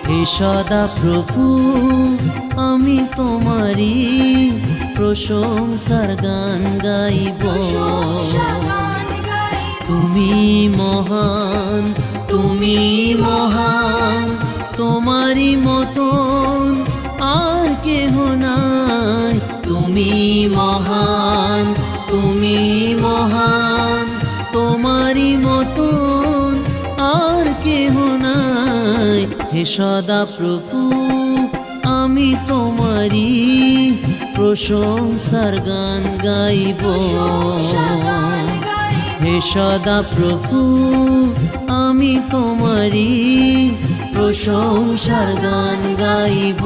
হে সদা প্রভু আমি তোমারি প্রশংসার গান গাইব। তুমি মহান, তুমি মহান, তোমারি মতন আর কেহ নাই। তুমি মহান, তুমি মহান, তোমারি মতন আর কেহ নাই। হে সদা প্রভু আমি তোমারি প্রশংসার গান গাইব। হে সদা প্রভু আমি তোমারি প্রশংসার গান গাইব।